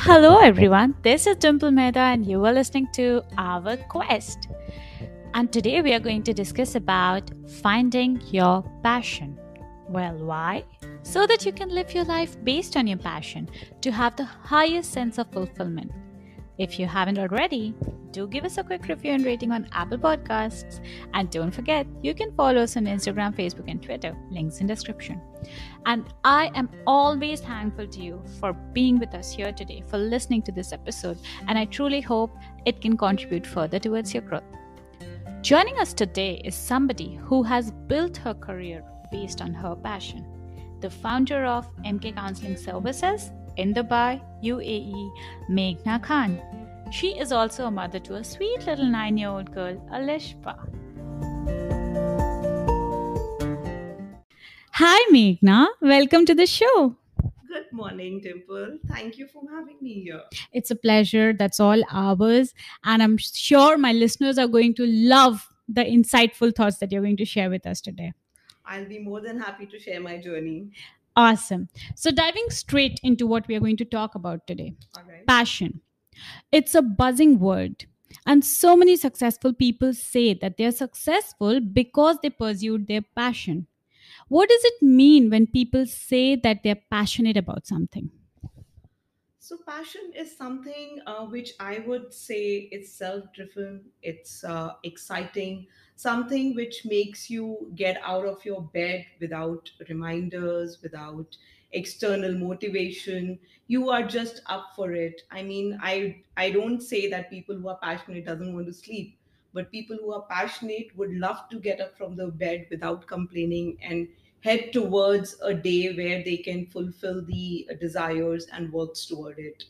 Hello everyone, this is Dimple Mehta and you are listening to Our Quest. And today we are going to discuss about finding your passion. Well, why? So that you can live your life based on your passion to have the highest sense of fulfillment. If you haven't already, do give us a quick review and rating on Apple Podcasts. And don't forget, you can follow us on Instagram, Facebook, and Twitter. Links in description. And I am always thankful to you for being with us here today, for listening to this episode, and I truly hope it can contribute further towards your growth. Joining us today is somebody who has built her career based on her passion. The founder of MK Counseling Services in Dubai, UAE, Meghna Khan. She is also a mother to a sweet little 9-year-old girl, Alishpa. Hi, Meghna. Welcome to the show. Good morning, Dimple. Thank you for having me here. It's a pleasure. That's all ours. And I'm sure my listeners are going to love the insightful thoughts that you're going to share with us today. I'll be more than happy to share my journey. Awesome. So, diving straight into what we are going to talk about today, All right. passion. It's a buzzing word. And so many successful people say that they're successful because they pursued their passion. What does it mean when people say that they're passionate about something? So, passion is something which I would say is self driven, it's exciting, something which makes you get out of your bed without reminders, without external motivation. You are just up for it. I mean, I don't say that people who are passionate doesn't want to sleep, but people who are passionate would love to get up from the bed without complaining and head towards a day where they can fulfill the desires and works toward it.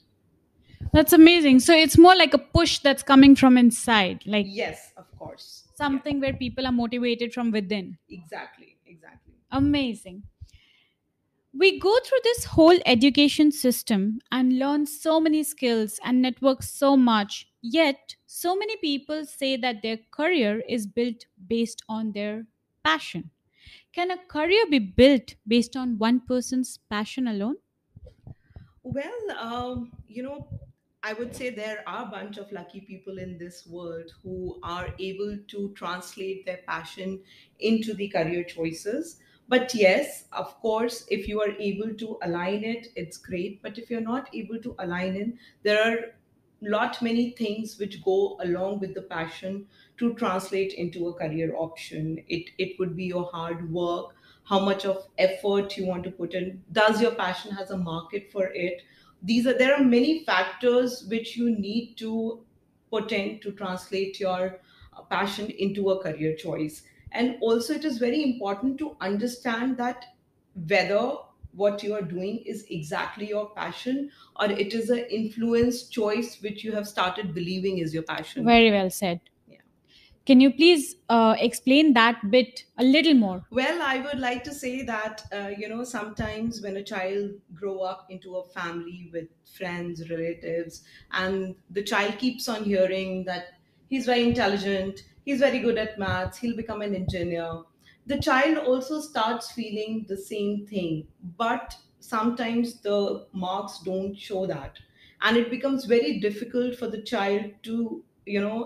That's amazing. So, it's more like a push that's coming from inside, like Yes, of course. Yeah, something where people are motivated from within. exactly, exactly. Amazing. We go through this whole education system and learn so many skills and network so much, yet, so many people say that their career is built based on their passion. Can a career be built based on one person's passion alone? Well, I would say there are a bunch of lucky people in this world who are able to translate their passion into the career choices. But yes, of course, if you are able to align it, it's great. But if you're not able to align it, there are lot many things which go along with the passion to translate into a career option. It would be your hard work, how much of effort you want to put in, does your passion has a market for it. There are many factors which you need to put in to translate your passion into a career choice. And also it is very important to understand that whether what you are doing is exactly your passion or it is an influence choice which you have started believing is your passion. Very well said. Yeah. Can you please explain that bit a little more? Well, I would like to say that sometimes when a child grow up into a family with friends, relatives, and the child keeps on hearing that he's very intelligent, he's very good at maths, he'll become an engineer. The child also starts feeling the same thing, but sometimes the marks don't show that, and it becomes very difficult for the child to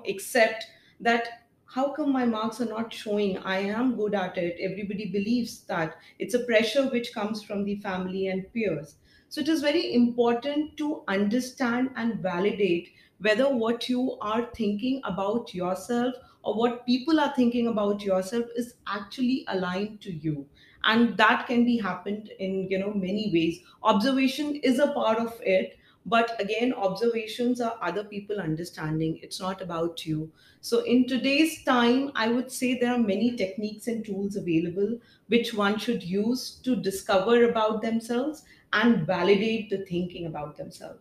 accept that how come my marks are not showing? I am good at it. Everybody believes that. It's a pressure which comes from the family and peers. So it is very important to understand and validate whether what you are thinking about yourself or what people are thinking about yourself is actually aligned to you. And that can be happened in many ways. Observation is a part of it, but again, observations are other people understanding. It's not about you. So, in today's time, I would say there are many techniques and tools available which one should use to discover about themselves and validate the thinking about themselves.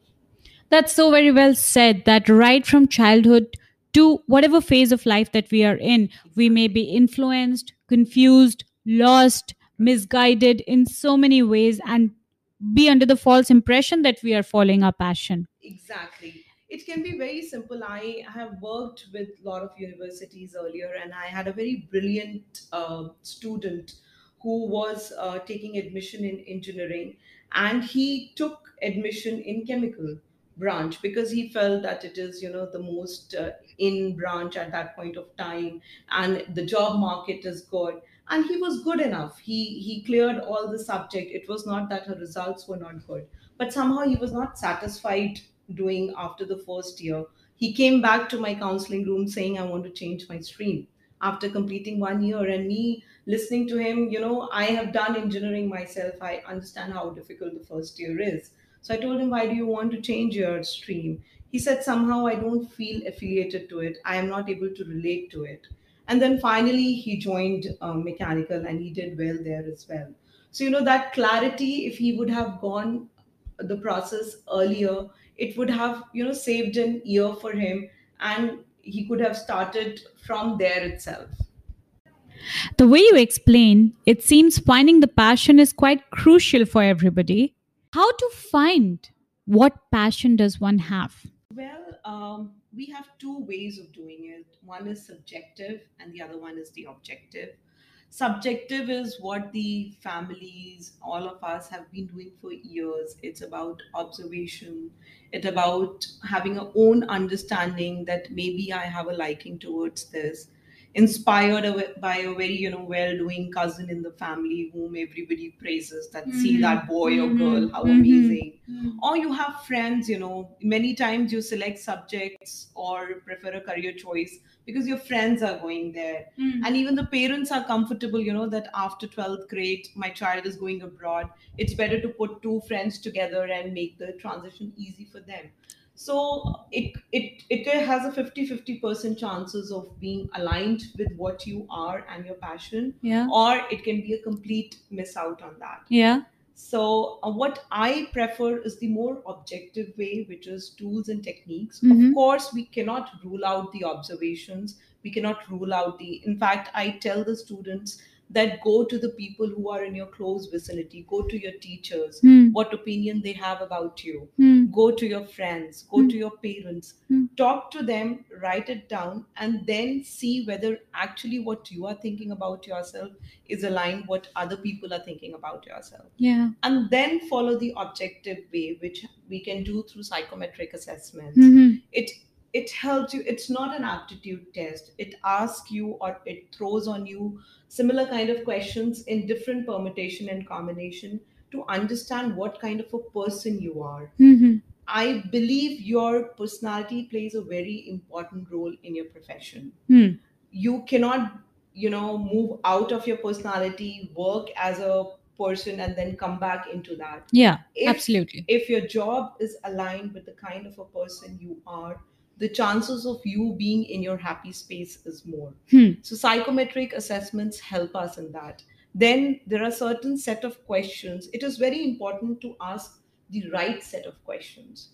That's so very well said that right from childhood to whatever phase of life that we are in, we may Exactly. be influenced, confused, lost, misguided in so many ways and be under the false impression that we are following our passion. Exactly. It can be very simple. I have worked with a lot of universities earlier, and I had a very brilliant student who was taking admission in engineering, and he took admission in chemical. branch because he felt that it is, the most in branch at that point of time, and the job market is good, and he was good enough. He cleared all the subject. It was not that her results were not good, but somehow he was not satisfied doing after the first year. He came back to my counseling room saying, I want to change my stream after completing 1 year. And me listening to him, I have done engineering myself. I understand how difficult the first year is. So I told him, why do you want to change your stream? He said, somehow I don't feel affiliated to it. I am not able to relate to it. And then finally, he joined mechanical, and he did well there as well. So, that clarity, if he would have gone the process earlier, it would have, saved an year for him, and he could have started from there itself. The way you explain, it seems finding the passion is quite crucial for everybody. How to find what passion does one have? Well, we have two ways of doing it. One is subjective, and the other one is the objective. Subjective is what the families, all of us, have been doing for years. It's about observation. It's about having a own understanding that maybe I have a liking towards this, inspired by a very, well-doing cousin in the family whom everybody praises, that see that boy or girl, how amazing. Or you have friends, many times you select subjects or prefer a career choice because your friends are going there. And even the parents are comfortable, that after 12th grade my child is going abroad, it's better to put two friends together and make the transition easy for them. So it has a 50-50% chances of being aligned with what you are and your passion, Yeah. or it can be a complete miss out on that. Yeah. So, what I prefer is the more objective way, which is tools and techniques. Mhm. Of course, we cannot rule out the observations. We cannot rule out in fact, I tell the students that go to the people who are in your close vicinity, go to your teachers, what opinion they have about you, go to your friends, go to your parents, talk to them, write it down, and then see whether actually what you are thinking about yourself is aligned what other people are thinking about yourself. Yeah. And then follow the objective way, which we can do through psychometric assessments. It helps you. It's not an aptitude test. It asks you, or it throws on you similar kind of questions in different permutation and combination to understand what kind of a person you are. I believe your personality plays a very important role in your profession. You cannot, move out of your personality, work as a person, and then come back into that. Yeah, if absolutely. if your job is aligned with the kind of a person you are, the chances of you being in your happy space is more. So psychometric assessments help us in that. Then there are certain set of questions. It is very important to ask the right set of questions.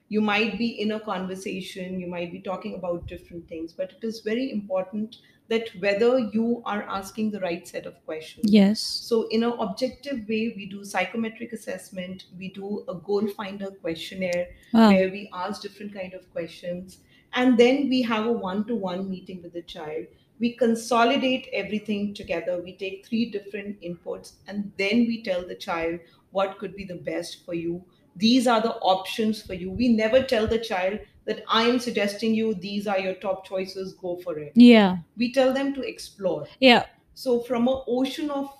You might be in a conversation, you might be talking about different things, but it is very important that whether you are asking the right set of questions. Yes. So in an objective way, we do psychometric assessment, we do a goal finder questionnaire. Wow. Where we ask different kind of questions, and then we have a one-to-one meeting with the child. We consolidate everything together, we take three different inputs, and then we tell the child what could be the best for you. These are the options for you. We never tell the child that I am suggesting you, these are your top choices, go for it. Yeah. We tell them to explore. Yeah. So from an ocean of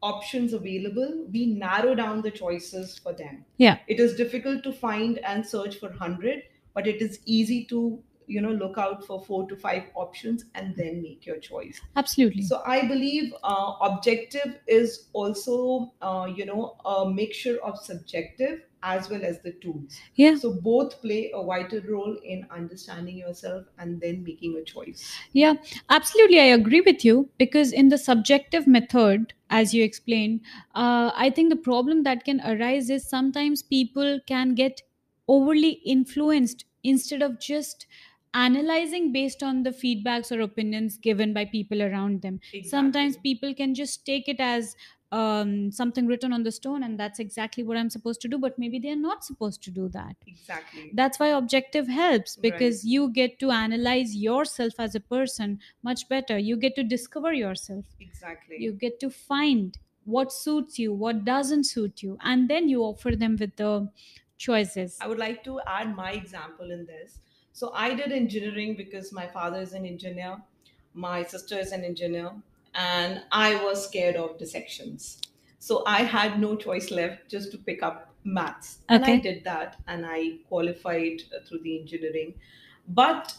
options available, we narrow down the choices for them. Yeah. It is difficult to find and search for 100, but it is easy to, look out for 4 to 5 options and then make your choice. Absolutely. So I believe objective is also, a mixture of subjective as well as the tools. Yeah. So both play a vital role in understanding yourself and then making a choice. Yeah, absolutely. I agree with you because in the subjective method, as you explained, I think the problem that can arise is sometimes people can get overly influenced instead of just analyzing based on the feedbacks or opinions given by people around them. Sometimes Exactly. people can just take it as something written on the stone, and that's exactly what I'm supposed to do, but maybe they're not supposed to do that. Exactly. That's why objective helps, because Right. you get to analyze yourself as a person much better. You get to discover yourself, Exactly. you get to find what suits you, what doesn't suit you, and then you offer them with the choices. I would like to add my example in this. So I did engineering because my father is an engineer, my sister is an engineer, and I was scared of dissections. So I had no choice left just to pick up maths. And I Okay. did that and I qualified through the engineering. But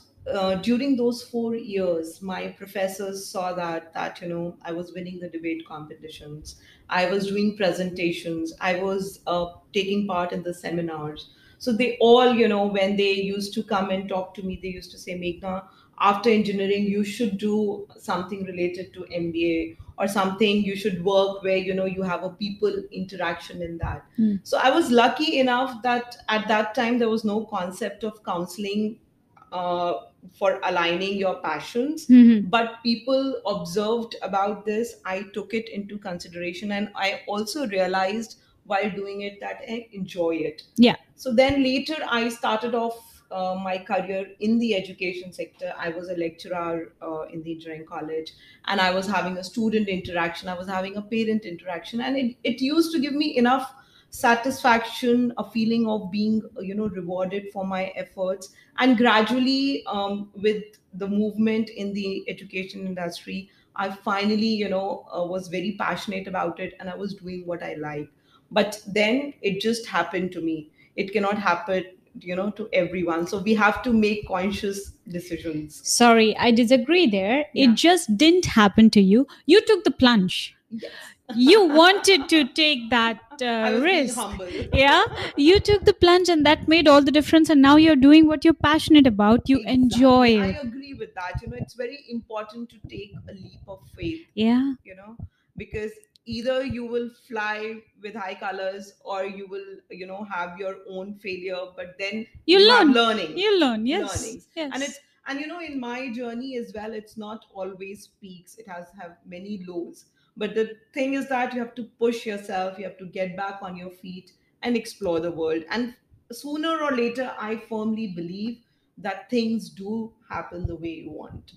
during those 4 years, my professors saw that I was winning the debate competitions, I was doing presentations, I was taking part in the seminars. So they all, when they used to come and talk to me, they used to say, Meghna, after engineering, you should do something related to MBA or something. You should work where you have a people interaction in that. Hmm. So I was lucky enough that at that time there was no concept of counseling uh, for aligning your passions, Mhm. but people observed about this. I took it into consideration and I also realized while doing it that I enjoy it. Yeah. So then later I started off my career in the education sector. I was a lecturer in the engineering college, and I was having a student interaction, I was having a parent interaction, and it used to give me enough satisfaction, a feeling of being rewarded for my efforts. And gradually, with the movement in the education industry, I finally was very passionate about it and I was doing what I like. But then it just happened to me. It cannot happen to everyone, so we have to make conscious decisions. Sorry, I disagree there. It Yeah. just didn't happen to you. You took the plunge. Yes. You wanted to take that I was being risk. humble. Yeah, you took the plunge, and that made all the difference. And now you're doing what you're passionate about. You enjoy Exactly. I it. agree with that. It's very important to take a leap of faith, Yeah. you know, because either you will fly with high colors or you will, have your own failure, but then You you have learn. learning, You learn. Yes. learnings. And Yes. in my journey as well, it's not always peaks. It has have many lows. But the thing is that you have to push yourself, you have to get back on your feet and explore the world. And sooner or later, I firmly believe that things do happen the way you want.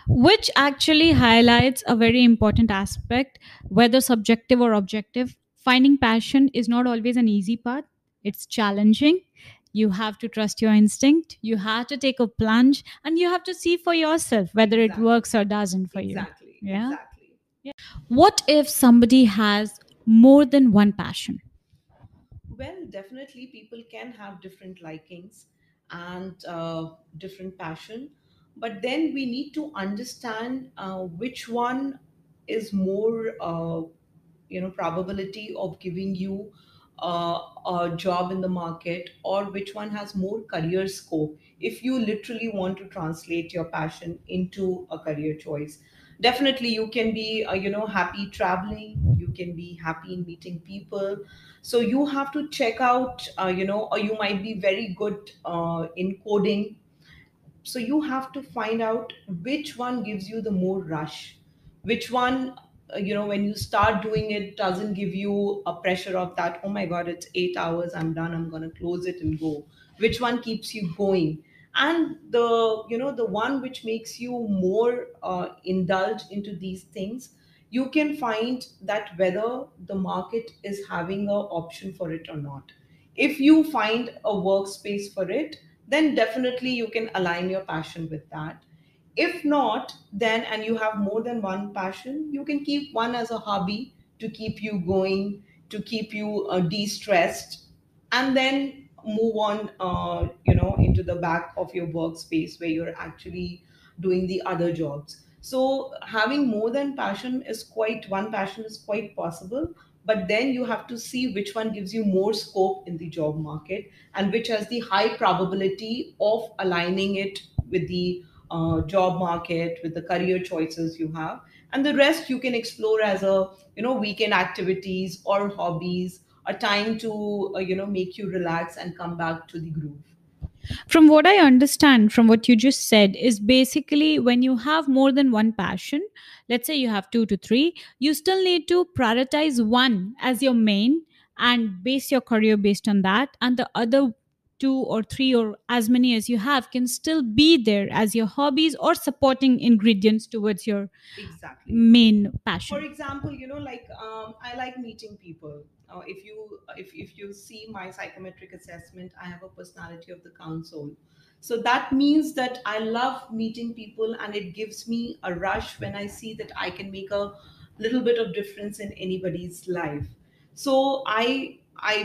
Which actually highlights a very important aspect, whether subjective or objective. Finding passion is not always an easy path, it's challenging. You have to trust your instinct, you have to take a plunge, and you have to see for yourself whether it Exactly. works or doesn't for you. Exactly. Yeah. Exactly. What if somebody has more than one passion? Well, definitely people can have different likings and different passion, but then we need to understand which one is more, probability of giving you a job in the market, or which one has more career scope if you literally want to translate your passion into a career choice. Definitely you can be happy traveling, you can be happy in meeting people. So you have to check out, or you might be very good in coding. So you have to find out which one gives you the more rush, which one, when you start doing it, doesn't give you a pressure of that, oh my god, it's 8 hours, I'm done, I'm going to close it and go. Which one keeps you going? And the one which makes you more indulge into these things, you can find that whether the market is having a option for it or not. If you find a workspace for it, then definitely you can align your passion with that. If not, then, and you have more than one passion, you can keep one as a hobby to keep you going, to keep you de-stressed, and then move on, into the back of your workspace where you're actually doing the other jobs. So having more than passion is quite one passion is quite possible, but then you have to see which one gives you more scope in the job market and which has the high probability of aligning it with the job market, with the career choices you have. And the rest you can explore as a weekend activities or hobbies, a time to make you relax and come back to the groove. From what I understand from what you just said, is basically when you have more than one passion, let's say you have two to three, you still need to prioritize one as your main and base your career based on that, and the other two or three or as many as you have can still be there as your hobbies or supporting ingredients towards your Exactly. main For passion. example, like I like meeting people. if you see my psychometric assessment, I have a personality of the council. So that means that I love meeting people, and it gives me a rush when I see that I can make a little bit of difference in anybody's life. So I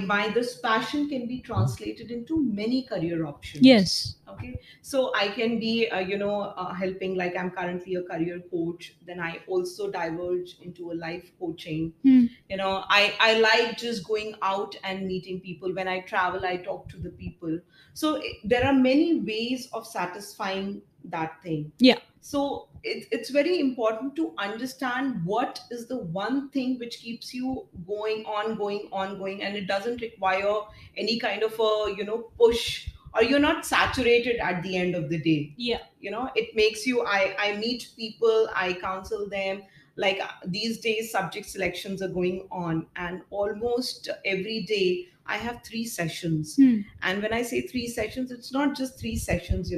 my this passion can be translated into many career options. Yes. Okay, so I can be helping, like I'm currently a career coach, then I also diverge into a life coaching. Hmm. I like just going out and meeting people. When I travel, I talk to the people. So there are many ways of satisfying that thing. Yeah. So it's very important to understand what is the one thing which keeps you going, and it doesn't require any kind of a push, or you're not saturated at the end of the day. Yeah. It makes you, I meet people, I counsel them. Like these days subject selections are going on, and almost every day I have 3 sessions. Hmm. And when I say 3 sessions, it's not just 3 sessions.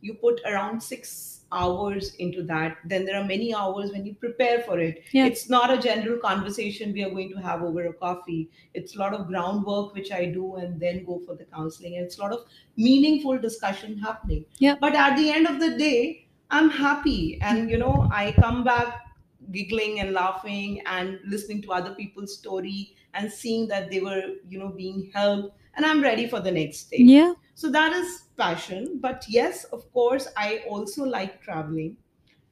You put around 6 hours into that. Then there are many hours when you prepare for it. Yeah. It's not a general conversation we are going to have over a coffee. It's a lot of groundwork which I do, and then go for the counseling, and it's a lot of meaningful discussion happening. Yeah. But at the end of the day, I'm happy, and I come back giggling and laughing and listening to other people's story, and seeing that they were being helped, and I'm ready for the next day. Yeah. So that is passion. But yes, of course, I also like traveling.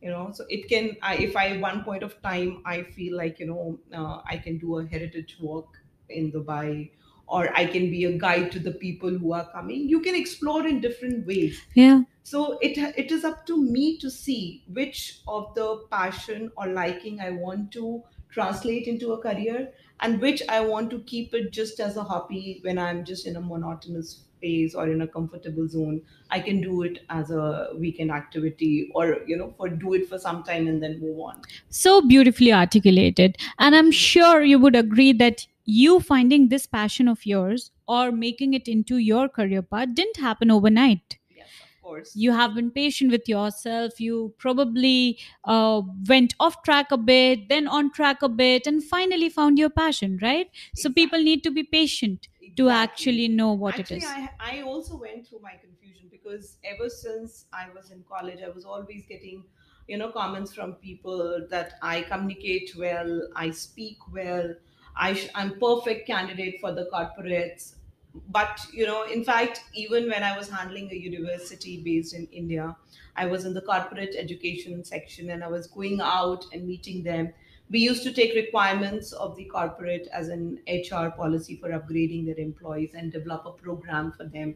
So it can, if I one point of time I feel like I can do a heritage walk in Dubai, or I can be a guide to the people who are coming. You can explore in different ways. Yeah. So it is up to me to see which of the passion or liking I want to translate into a career, and which I want to keep it just as a hobby. When I'm just in a monotonous phase or in a comfortable zone, I can do it as a weekend activity, or for do it for some time and then move on. So beautifully articulated. And I'm sure you would agree that you finding this passion of yours or making it into your career path didn't happen overnight. Yes, of course. You have been patient with yourself. You probably went off track a bit, then on track a bit, and finally found your passion, right? So people Exactly. need to be patient to actually know what it Actually, is. I also went through my confusion, because ever since I was in college, I was always getting comments from people that I communicate well, I speak well, I'm perfect candidate for the corporates. But in fact, even when I was handling a university based in India, I was in the corporate education section, and I was going out and meeting them. We used to take requirements of the corporate as an HR policy for upgrading their employees, and develop a program for them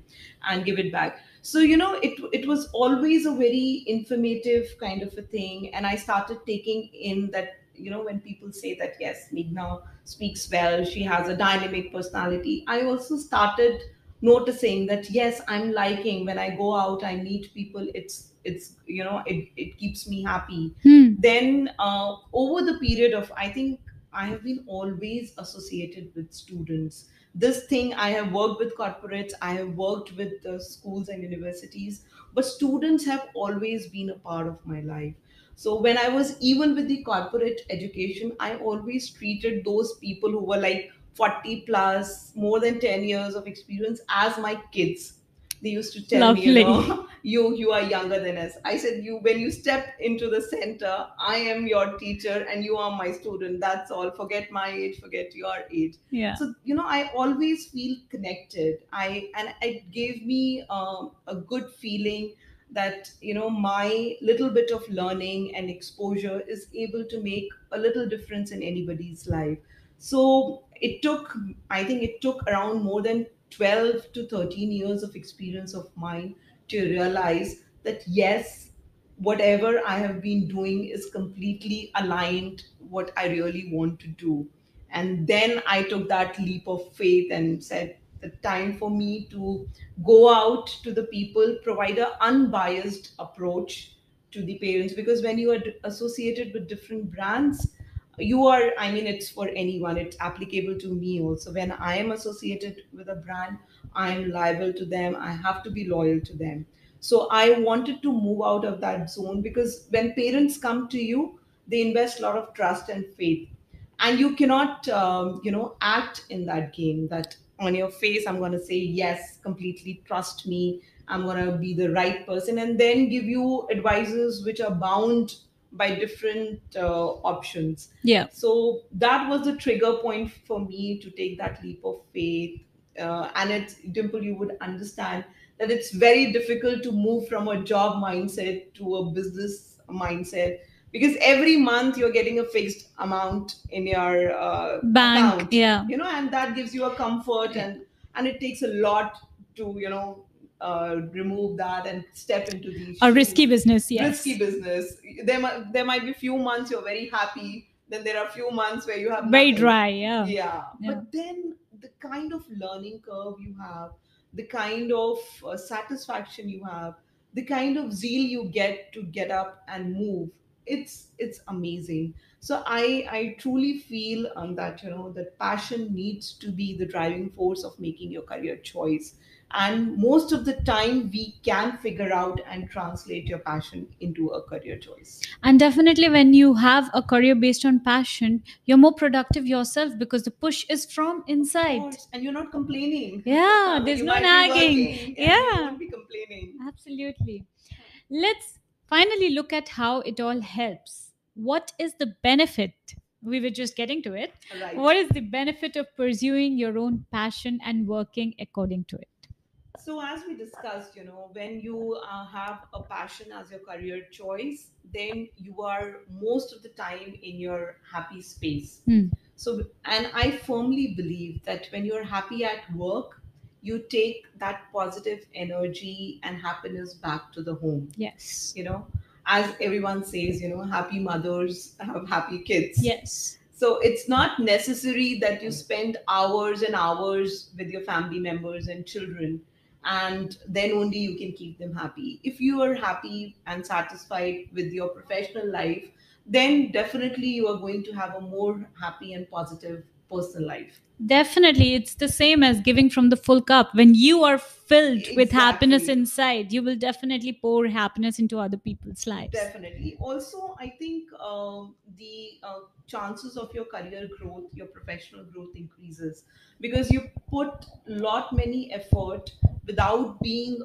and give it back. So it was always a very informative kind of a thing, and I started taking in that, when people say that yes, Meghna speaks well, she has a dynamic personality, I also started noticing that yes, I'm liking when I go out, I meet people, it keeps me happy. Hmm. Then over the period of, I think I have been always associated with students. This thing, I have worked with corporates, I have worked with schools and universities, but students have always been a part of my life. So when I was even with the corporate education, I always treated those people who were like 40 plus, more than 10 years of experience, as my kids. They used to tell me, Lovely. you are younger than us. I said, you, when you step into the center, I am your teacher and you are my student. That's all. Forget my age, forget your age. Yeah. So I always feel connected. And it gave me a good feeling that my little bit of learning and exposure is able to make a little difference in anybody's life. So I think it took around more than 12 to 13 years of experience of mine to realize that yes, whatever I have been doing is completely aligned what I really want to do. And then I took that leap of faith and said, the time for me to go out to the people, provide an unbiased approach to the parents. Because when you are associated with different brands, you are, I mean, it's for anyone, it's applicable to me also. When I am associated with a brand, I'm liable to them, I have to be loyal to them. So I wanted to move out of that zone, because when parents come to you, they invest a lot of trust and faith. and you cannot act in that game that on your face I'm going to say yes, completely trust me, I'm going to be the right person, and then give you advices which are bound by different options. Yeah. So that was the trigger point for me to take that leap of faith. And it's, Dimple, you would understand that it's very difficult to move from a job mindset to a business mindset, because every month you're getting a fixed amount in your Bank. account, Yeah. and that gives you a comfort, Yeah. and it takes a lot to remove that and step into these A risky shoes. business, Risky yes. business. There might be few months you're very happy, then there are few months where you have Very nothing. dry, yeah. Yeah, Yeah. but then the kind of learning curve you have, the kind of satisfaction you have, the kind of zeal you get to get up and move, it's amazing. So I truly feel that that passion needs to be the driving force of making your career choice, and most of the time we can figure out and translate your passion into a career choice. And definitely, when you have a career based on passion, you're more productive yourself because the push is from Of inside. course, and you're not complaining. Yeah, there's You no might be nagging. working and you Yeah, won't be complaining. absolutely. Let's finally look at how it all helps. What is the benefit? We were just getting to it. Right. What is the benefit of pursuing your own passion and working according to it? So, as we discussed, when you have a passion as your career choice, then you are most of the time in your happy space. Hmm. So, and I firmly believe that when you're happy at work, you take that positive energy and happiness back to the home. Yes. As everyone says, happy mothers have happy kids. Yes. So it's not necessary that you spend hours and hours with your family members and children, and then only you can keep them happy. If you are happy and satisfied with your professional life, then definitely you are going to have a more happy and positive personal life. Definitely, it's the same as giving from the full cup. When you are filled with happiness Exactly. inside, you will definitely pour happiness into other people's lives. Definitely. Also, I think the chances of your career growth, your professional growth increases because you put lot many effort without being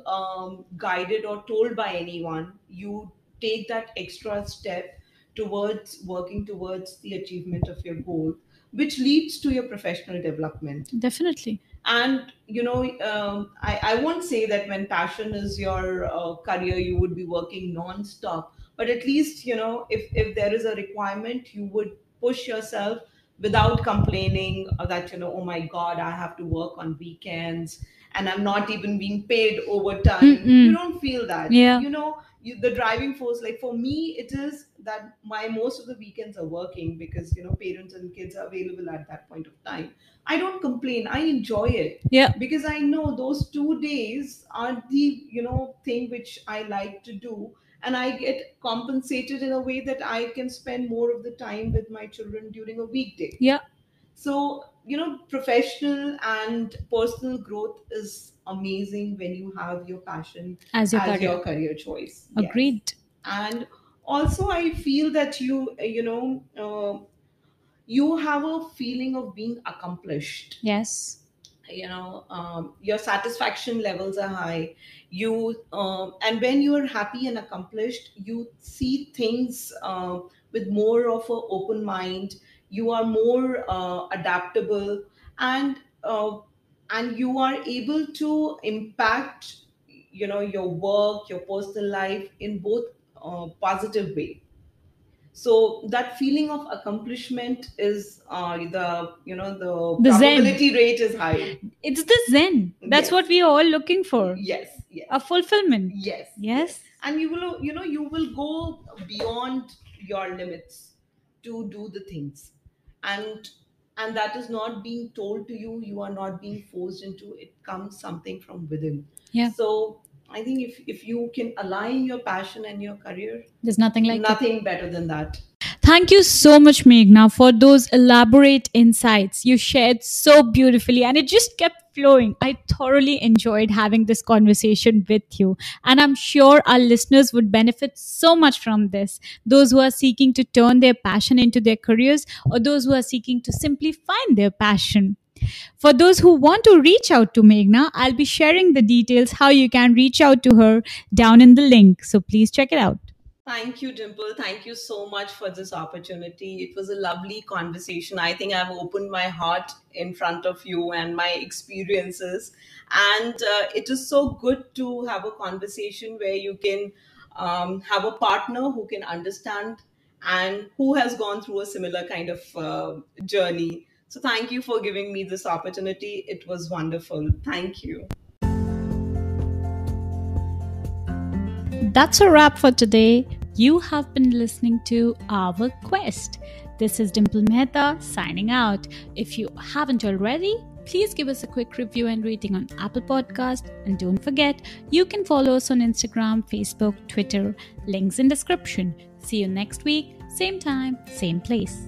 guided or told by anyone. You take that extra step towards working towards the achievement of your goal, which leads to your professional development. Definitely. And I won't say that when passion is your career you would be working non-stop, but at least if there is a requirement you would push yourself without complaining that oh my god, I have to work on weekends and I'm not even being paid overtime. You Mm-mm. don't feel that. Yeah. The driving force, like for me it is that my most of the weekends are working because parents and kids are available at that point of time. I don't complain. I enjoy it Yeah. because I know those 2 days are the thing which I like to do, and I get compensated in a way that I can spend more of the time with my children during a weekday. Yeah. So professional and personal growth is amazing when you have your passion As your as career. your career choice. Yes, Agreed. and also I feel that you have a feeling of being accomplished. Yes. Your satisfaction levels are high. And when you are happy and accomplished, you see things with more of an open mind. You are more adaptable, and you are able to impact your work, your personal life in both positive way. So that feeling of accomplishment is the The Zen. probability rate is high. It's the Zen. That's Yes, what we are all looking for. yes, yes, A fulfillment. yes, yes. Yes. And you will go beyond your limits to do the things, and that is not being told to you. You are not being forced into it. Comes something from within. Yeah. So I think if you can align your passion and your career, There's nothing like it. nothing better than that. Thank you so much, Meghna, for those elaborate insights you shared so beautifully, and it just kept flowing. I thoroughly enjoyed having this conversation with you, and I'm sure our listeners would benefit so much from this. Those who are seeking to turn their passion into their careers, or those who are seeking to simply find their passion. For those who want to reach out to Meghna, I'll be sharing the details how you can reach out to her down in the link. So please check it out. Thank you, Dimple. Thank you so much for this opportunity. It was a lovely conversation. I think I've opened my heart in front of you and my experiences. And it is so good to have a conversation where you can have a partner who can understand and who has gone through a similar kind of journey. So, thank you for giving me this opportunity. It was wonderful. Thank you. That's a wrap for today. You have been listening to Our Quest. This is Dimple Mehta signing out. If you haven't already, please give us a quick review and rating on Apple Podcast. And don't forget, you can follow us on Instagram, Facebook, Twitter, links in description. See you next week, same time, same place.